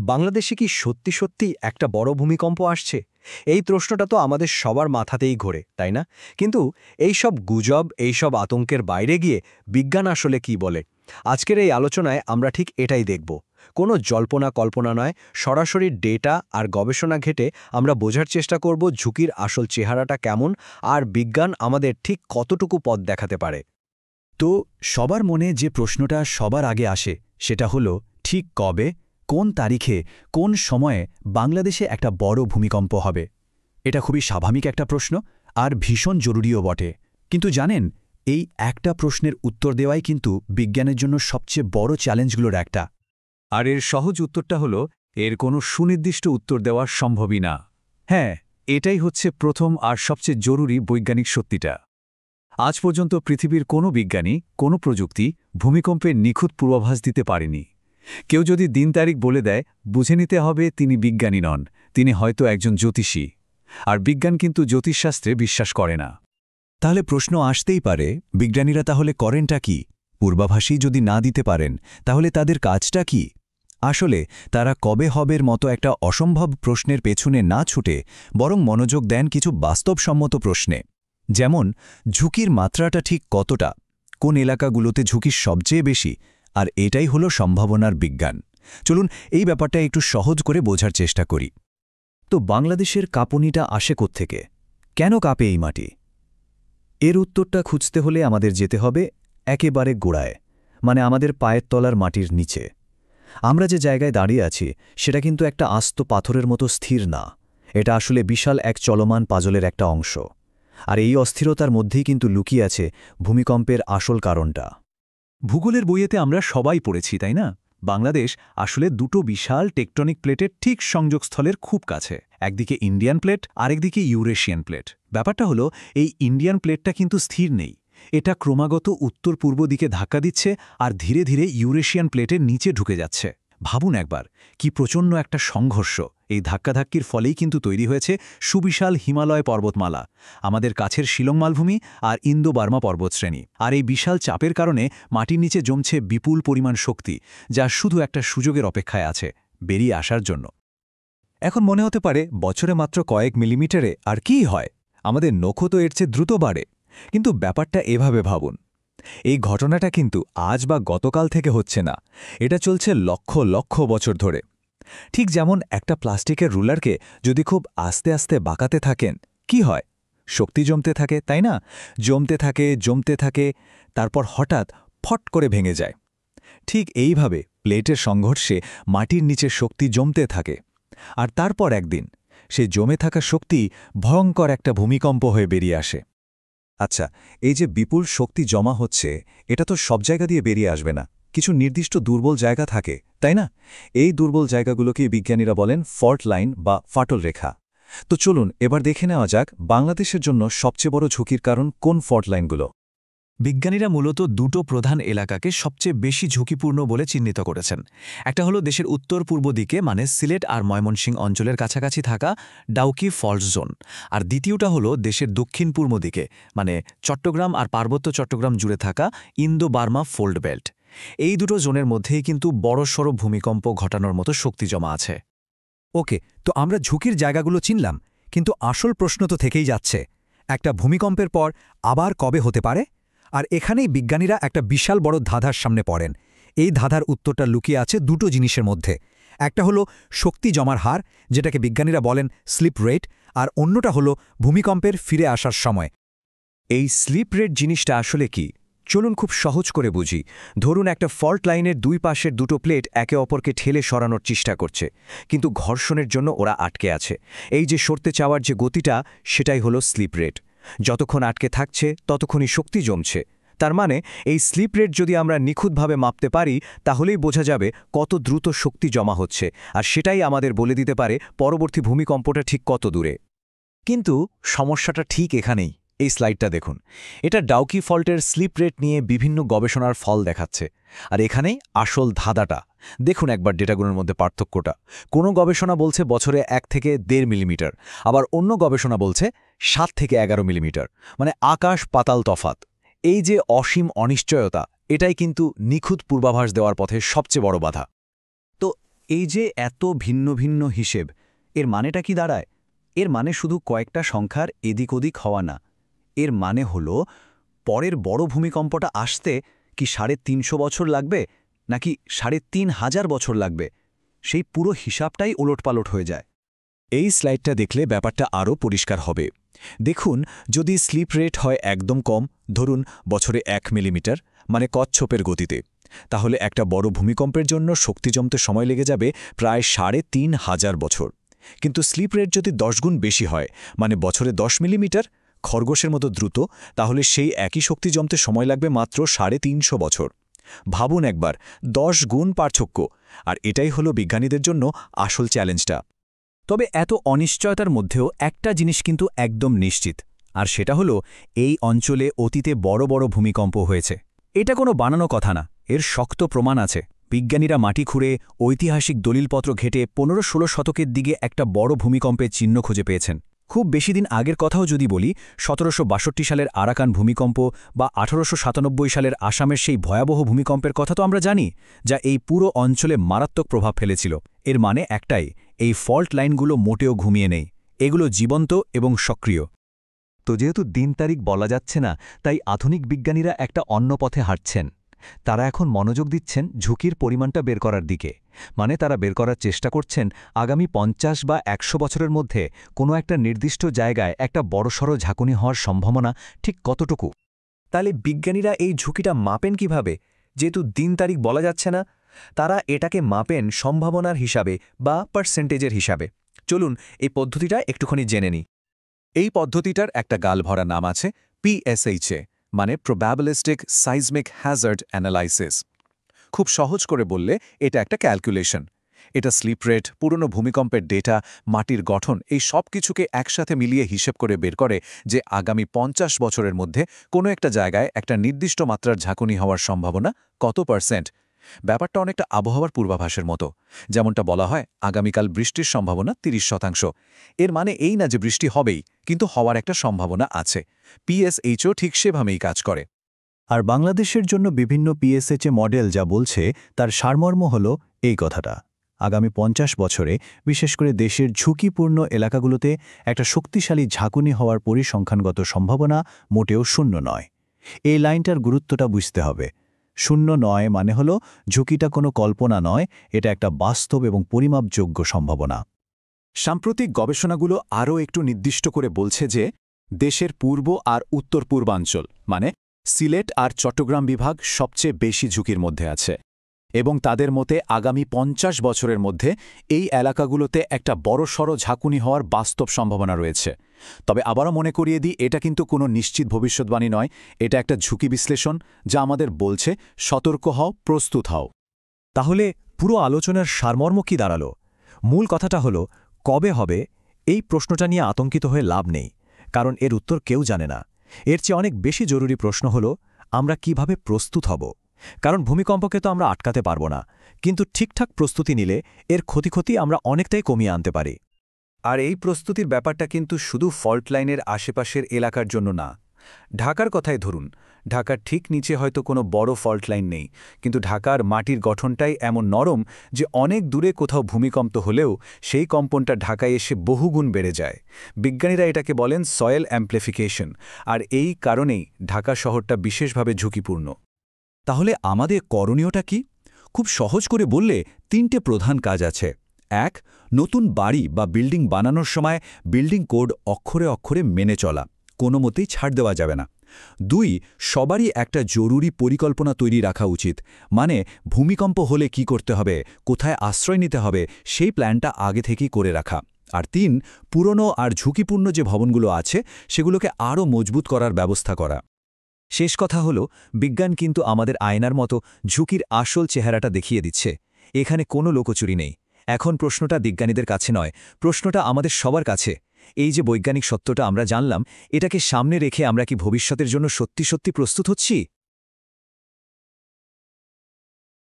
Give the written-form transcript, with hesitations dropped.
বাংলাদেশে কি সত্যি সত্যি একটা বড় ভূমিকম্প আসছে? এই প্রশ্নটা তো আমাদের সবার মাথাতেই ঘোরে, তাই না? কিন্তু এইসব গুজব, এইসব আতঙ্কের বাইরে গিয়ে বিজ্ঞান আসলে কি বলে? আজকের এই আলোচনায় আমরা ঠিক এটাই দেখব। কোনো জল্পনা কল্পনা নয়, সরাসরি ডেটা আর গবেষণা ঘেঁটে আমরা বোঝার চেষ্টা করব ঝুঁকির আসল চেহারাটা কেমন আর বিজ্ঞান আমাদের ঠিক কতটুকু পথ দেখাতে পারে। তো সবার মনে যে প্রশ্নটা সবার আগে আসে সেটা হলো ঠিক কবে, কোন তারিখে, কোন সময়ে বাংলাদেশে একটা বড় ভূমিকম্প হবে। এটা খুবই স্বাভাবিক একটা প্রশ্ন আর ভীষণ জরুরিও বটে। কিন্তু জানেন, এই একটা প্রশ্নের উত্তর দেওয়াই কিন্তু বিজ্ঞানের জন্য সবচেয়ে বড় চ্যালেঞ্জগুলোর একটা। আর এর সহজ উত্তরটা হলো এর কোনো সুনির্দিষ্ট উত্তর দেওয়া সম্ভবই না। হ্যাঁ, এটাই হচ্ছে প্রথম আর সবচেয়ে জরুরি বৈজ্ঞানিক সত্যিটা। আজ পর্যন্ত পৃথিবীর কোনো বিজ্ঞানী, কোনো প্রযুক্তি ভূমিকম্পের নিখুঁত পূর্বাভাস দিতে পারেনি। কেউ যদি দিন তারিখ বলে দেয়, বুঝে নিতে হবে তিনি বিজ্ঞানী নন, তিনি হয়তো একজন জ্যোতিষী। আর বিজ্ঞান কিন্তু জ্যোতিষশাস্ত্রে বিশ্বাস করে না। তাহলে প্রশ্ন আসতেই পারে, বিজ্ঞানীরা তাহলে করেনটা কি? পূর্বাভাসই যদি না দিতে পারেন, তাহলে তাদের কাজটা কি? আসলে তারা কবে হবের মতো একটা অসম্ভব প্রশ্নের পেছনে না ছুটে বরং মনোযোগ দেন কিছু বাস্তবসম্মত প্রশ্নে। যেমন, ঝুঁকির মাত্রাটা ঠিক কতটা, কোন এলাকাগুলোতে ঝুঁকি সবচেয়ে বেশি, আর এটাই হলো সম্ভাবনার বিজ্ঞান। চলুন এই ব্যাপারটা একটু সহজ করে বোঝার চেষ্টা করি। তো বাংলাদেশের কাঁপুনিটা আসে কোত্থেকে? কেন কাঁপে এই মাটি? এর উত্তরটা খুঁজতে হলে আমাদের যেতে হবে একেবারে গোড়ায়, মানে আমাদের পায়ের তলার মাটির নিচে। আমরা যে জায়গায় দাঁড়িয়ে আছি সেটা কিন্তু একটা আস্ত পাথরের মতো স্থির না, এটা আসলে বিশাল এক চলমান পাজলের একটা অংশ। আর এই অস্থিরতার মধ্যেই কিন্তু লুকিয়ে আছে ভূমিকম্পের আসল কারণটা। ভূগোলের বইয়েতে আমরা সবাই পড়েছি, তাই না? বাংলাদেশ আসলে দুটো বিশাল টেকটনিক প্লেটের ঠিক সংযোগস্থলের খুব কাছে। একদিকে ইন্ডিয়ান প্লেট, আরেকদিকে ইউরেশিয়ান প্লেট। ব্যাপারটা হলো, এই ইন্ডিয়ান প্লেটটা কিন্তু স্থির নেই। এটা ক্রমাগত উত্তর পূর্ব দিকে ধাক্কা দিচ্ছে আর ধীরে ধীরে ইউরেশিয়ান প্লেটের নিচে ঢুকে যাচ্ছে। ভাবুন একবার, কি প্রচণ্ড একটা সংঘর্ষ! এই ধাক্কাধাক্কির ফলেই কিন্তু তৈরি হয়েছে সুবিশাল হিমালয় পর্বতমালা, আমাদের কাছের শিলং মালভূমি আর ইন্দো বার্মা পর্বতশ্রেণী। আর এই বিশাল চাপের কারণে মাটির নিচে জমছে বিপুল পরিমাণ শক্তি, যা শুধু একটা সুযোগের অপেক্ষায় আছে বেরিয়ে আসার জন্য। এখন মনে হতে পারে, বছরে মাত্র কয়েক মিলিমিটারে আর কী হয়, আমাদের নখও তো এর চেয়ে দ্রুত বাড়ে। কিন্তু ব্যাপারটা এভাবে ভাবুন, এই ঘটনাটা কিন্তু আজ বা গতকাল থেকে হচ্ছে না, এটা চলছে লক্ষ লক্ষ বছর ধরে। ঠিক যেমন একটা প্লাস্টিকের রুলারকে যদি খুব আস্তে আস্তে বাঁকাতে থাকেন, কি হয়? শক্তি জমতে থাকে, তাই না? জমতে থাকে, জমতে থাকে, তারপর হঠাৎ ফট করে ভেঙে যায়। ঠিক এইভাবে প্লেটের সংঘর্ষে মাটির নিচে শক্তি জমতে থাকে, আর তারপর একদিন সে জমে থাকা শক্তি ভয়ঙ্কর একটা ভূমিকম্প হয়ে বেরিয়ে আসে। আচ্ছা, এই যে বিপুল শক্তি জমা হচ্ছে, এটা তো সব জায়গা দিয়ে বেরিয়ে আসবে না, কিছু নির্দিষ্ট দুর্বল জায়গা থাকে, তাই না? এই দুর্বল জায়গাগুলোকে বিজ্ঞানীরা বলেন ফল্ট লাইন বা ফাটল রেখা। তো চলুন এবার দেখে নেওয়া যাক বাংলাদেশের জন্য সবচেয়ে বড় ঝুঁকির কারণ কোন ফল্ট লাইনগুলো। বিজ্ঞানীরা মূলত দুটো প্রধান এলাকাকে সবচেয়ে বেশি ঝুঁকিপূর্ণ বলে চিহ্নিত করেছেন। একটা হলো দেশের উত্তর পূর্ব দিকে, মানে সিলেট আর ময়মনসিংহ অঞ্চলের কাছাকাছি থাকা ডাউকি ফল্ট জোন। আর দ্বিতীয়টা হলো দেশের দক্ষিণ পূর্ব দিকে, মানে চট্টগ্রাম আর পার্বত্য চট্টগ্রাম জুড়ে থাকা ইন্দো বার্মা ফোল্ড বেল্ট। এই দুটো জোনের মধ্যেই কিন্তু বড়সড় ভূমিকম্প ঘটানোর মতো শক্তি জমা আছে। ওকে, তো আমরা ঝুঁকির জায়গাগুলো চিনলাম, কিন্তু আসল প্রশ্ন তো থেকেই যাচ্ছে, একটা ভূমিকম্পের পর আবার কবে হতে পারে? আর এখানেই বিজ্ঞানীরা একটা বিশাল বড় ধাঁধার সামনে পড়েন। এই ধাঁধার উত্তরটা লুকিয়ে আছে দুটো জিনিসের মধ্যে। একটা হলো শক্তি জমার হার, যেটাকে বিজ্ঞানীরা বলেন স্লিপ রেট, আর অন্যটা হলো ভূমিকম্পের ফিরে আসার সময়। এই স্লিপ রেট জিনিসটা আসলে কি? চলুন খুব সহজ করে বুঝি। ধরুন একটা ফল্ট লাইনের দুই পাশের দুটো প্লেট একে অপরকে ঠেলে সরানোর চেষ্টা করছে, কিন্তু ঘর্ষণের জন্য ওরা আটকে আছে। এই যে সরতে চাওয়ার যে গতিটা, সেটাই হলো স্লিপ রেট। যতক্ষণ আটকে থাকছে ততক্ষণই শক্তি জমছে। তার মানে এই স্লিপ রেট যদি আমরা নিখুঁতভাবে মাপতে পারি, তাহলেই বোঝা যাবে কত দ্রুত শক্তি জমা হচ্ছে, আর সেটাই আমাদের বলে দিতে পারে পরবর্তী ভূমিকম্পটা ঠিক কত দূরে। কিন্তু সমস্যাটা ঠিক এখানেই। এই স্লাইডটা দেখুন, এটা ডাউকি ফল্টের স্লিপ রেট নিয়ে বিভিন্ন গবেষণার ফল দেখাচ্ছে। আর এখানেই আসল ধাঁধাটা। দেখুন একবার ডেটাগুলোর মধ্যে পার্থক্যটা। কোনো গবেষণা বলছে বছরে 1 থেকে 1.5 মিলিমিটার, আবার অন্য গবেষণা বলছে 7 থেকে 11 মিলিমিটার, মানে আকাশ পাতাল তফাত। এই যে অসীম অনিশ্চয়তা, এটাই কিন্তু নিখুঁত পূর্বাভাস দেওয়ার পথে সবচেয়ে বড় বাধা। তো এই যে এত ভিন্ন ভিন্ন হিসেব, এর মানেটা কি দাঁড়ায়? এর মানে শুধু কয়েকটা সংখ্যার এদিক ওদিক হওয়া না। এর মানে হলো পরের বড় ভূমিকম্পটা আসতে কি ৩৫০ বছর লাগবে নাকি ৩,৫০০ বছর লাগবে, সেই পুরো হিসাবটাই ওলটপালট হয়ে যায়। এই স্লাইডটা দেখলে ব্যাপারটা আরও পরিষ্কার হবে। দেখুন, যদি স্লিপ রেট হয় একদম কম, ধরুন বছরে ১ মিলিমিটার, মানে কচ্ছপের গতিতে, তাহলে একটা বড় ভূমিকম্পের জন্য শক্তি জমতে সময় লেগে যাবে প্রায় ৩,৫০০ বছর। কিন্তু স্লিপ রেট যদি ১০ গুণ বেশি হয়, মানে বছরে ১০ মিলিমিটার, খরগোশের মতো দ্রুত, তাহলে সেই একই শক্তি জমতে সময় লাগবে মাত্র ৩৫০ বছর। ভাবুন একবার, ১০ গুণ পার্থক্য। আর এটাই হলো বিজ্ঞানীদের জন্য আসল চ্যালেঞ্জটা। তবে এত অনিশ্চয়তার মধ্যেও একটা জিনিস কিন্তু একদম নিশ্চিত, আর সেটা হলো এই অঞ্চলে অতীতে বড় বড় ভূমিকম্প হয়েছে। এটা কোনো বানানো কথা না, এর শক্ত প্রমাণ আছে। বিজ্ঞানীরা মাটি খুঁড়ে, ঐতিহাসিক দলিলপত্র ঘেটে ১৫-১৬ শতকের দিকে একটা বড় ভূমিকম্পের চিহ্ন খুঁজে পেয়েছেন। খুব বেশি দিন আগের কথাও যদি বলি, ১৭৬২ সালের আরাকান ভূমিকম্প বা ১৮৯৭ সালের আসামের সেই ভয়াবহ ভূমিকম্পের কথা তো আমরা জানি, যা এই পুরো অঞ্চলে মারাত্মক প্রভাব ফেলেছিল। এর মানে একটাই, এই ফল্ট লাইনগুলো মোটেও ঘুমিয়ে নেই, এগুলো জীবন্ত এবং সক্রিয়। তো যেহেতু দিন তারিখ বলা যাচ্ছে না, তাই আধুনিক বিজ্ঞানীরা একটা অন্য পথে হাঁটছেন। তারা এখন মনোযোগ দিচ্ছেন ঝুঁকির পরিমাণটা বের করার দিকে। মানে তারা বের করার চেষ্টা করছেন আগামী ৫০ বা ১০০ বছরের মধ্যে কোনো একটা নির্দিষ্ট জায়গায় একটা বড়সড় ঝাঁকুনি হওয়ার সম্ভাবনা ঠিক কতটুকু। তাহলে বিজ্ঞানীরা এই ঝুঁকিটা মাপেন কিভাবে? যেহেতু দিন তারিখ বলা যাচ্ছে না, তারা এটাকে মাপেন সম্ভাবনার হিসাবে বা পার্সেন্টেজের হিসাবে। চলুন এই পদ্ধতিটা একটুখানি জেনে নিই। এই পদ্ধতিটার একটা গালভরা নাম আছে PSHA, মানে প্রবাবিলিস্টিক সাইজমিক হ্যাজার্ড অ্যানালাইসিস। খুব সহজ করে বললে এটা একটা ক্যালকুলেশন। এটা স্লিপ রেট, পুরনো ভূমিকম্পের ডেটা, মাটির গঠন, এই সব কিছুকে একসাথে মিলিয়ে হিসেব করে বের করে যে আগামী ৫০ বছরের মধ্যে কোনো একটা জায়গায় একটা নির্দিষ্ট মাত্রার ঝাঁকুনি হওয়ার সম্ভাবনা কত %। ব্যাপারটা অনেকটা আবহাওয়ার পূর্বাভাসের মতো। যেমনটা বলা হয় আগামীকাল বৃষ্টির সম্ভাবনা ৩০%। এর মানে এই না যে বৃষ্টি হবেই, কিন্তু হওয়ার একটা সম্ভাবনা আছে। PSHO ঠিক সেভাবেই কাজ করে। আর বাংলাদেশের জন্য বিভিন্ন PSHA মডেল যা বলছে তার সারমর্ম হল এই কথাটা। আগামী ৫০ বছরে বিশেষ করে দেশের ঝুঁকিপূর্ণ এলাকাগুলোতে একটা শক্তিশালী ঝাঁকুনি হওয়ার পরিসংখ্যানগত সম্ভাবনা মোটেও শূন্য নয়। এই লাইনটার গুরুত্বটা বুঝতে হবে। শূন্য নয় মানে হলো ঝুঁকিটা কোনো কল্পনা নয়, এটা একটা বাস্তব এবং পরিমাপযোগ্য সম্ভাবনা। সাম্প্রতিক গবেষণাগুলো আরও একটু নির্দিষ্ট করে বলছে যে দেশের পূর্ব আর উত্তর পূর্বাঞ্চল, মানে সিলেট আর চট্টগ্রাম বিভাগ সবচেয়ে বেশি ঝুঁকির মধ্যে আছে, এবং তাদের মতে আগামী ৫০ বছরের মধ্যে এই এলাকাগুলোতে একটা বড়সড় ঝাঁকুনি হওয়ার বাস্তব সম্ভাবনা রয়েছে। তবে আবারও মনে করিয়ে দিই, এটা কিন্তু কোনো নিশ্চিত ভবিষ্যৎবাণী নয়, এটা একটা ঝুঁকি বিশ্লেষণ যা আমাদের বলছে সতর্ক হও, প্রস্তুত হও। তাহলে পুরো আলোচনার সারমর্ম কি দাঁড়ালো? মূল কথাটা হলো, কবে হবে এই প্রশ্নটা নিয়ে আতঙ্কিত হয়ে লাভ নেই, কারণ এর উত্তর কেউ জানে না। এর চেয়ে অনেক বেশি জরুরি প্রশ্ন হলো, আমরা কিভাবে প্রস্তুত হব? কারণ ভূমিকম্পকে তো আমরা আটকাতে পারব না, কিন্তু ঠিকঠাক প্রস্তুতি নিলে এর ক্ষতি আমরা অনেকটাই কমিয়ে আনতে পারি। আর এই প্রস্তুতির ব্যাপারটা কিন্তু শুধু ফল্ট লাইনের আশেপাশের এলাকার জন্য না। ঢাকার কথাই ধরুন, ঢাকার ঠিক নিচে হয়তো কোনো বড় ফল্ট লাইন নেই, কিন্তু ঢাকার মাটির গঠনটাই এমন নরম যে অনেক দূরে কোথাও ভূমিকম্প হলেও সেই কম্পনটা ঢাকায় এসে বহুগুণ বেড়ে যায়। বিজ্ঞানীরা এটাকে বলেন সয়েল অ্যাম্প্লিফিকেশন, আর এই কারণেই ঢাকা শহরটা বিশেষভাবে ঝুঁকিপূর্ণ। তাহলে আমাদের করণীয়টা কি? খুব সহজ করে বললে ৩টে প্রধান কাজ আছে। ১. নতুন বাড়ি বা বিল্ডিং বানানোর সময় বিল্ডিং কোড অক্ষরে অক্ষরে মেনে চলা, কোনো মতেই ছাড় দেওয়া যাবে না। ২. সবারই একটা জরুরি পরিকল্পনা তৈরি রাখা উচিত, মানে ভূমিকম্প হলে কি করতে হবে, কোথায় আশ্রয় নিতে হবে, সেই প্ল্যানটা আগে থেকেই করে রাখা। আর ৩. পুরনো আর ঝুঁকিপূর্ণ যে ভবনগুলো আছে সেগুলোকে আরও মজবুত করার ব্যবস্থা করা। শেষ কথা হলো, বিজ্ঞান কিন্তু আমাদের আয়নার মতো ঝুঁকির আসল চেহারাটা দেখিয়ে দিচ্ছে। এখানে কোনো লোকচুরি নেই। এখন প্রশ্নটা বিজ্ঞানীদের কাছে নয়, প্রশ্নটা আমাদের সবার কাছে। এই যে বৈজ্ঞানিক সত্যটা আমরা জানলাম, এটাকে সামনে রেখে আমরা কি ভবিষ্যতের জন্য সত্যি সত্যি প্রস্তুত হচ্ছি?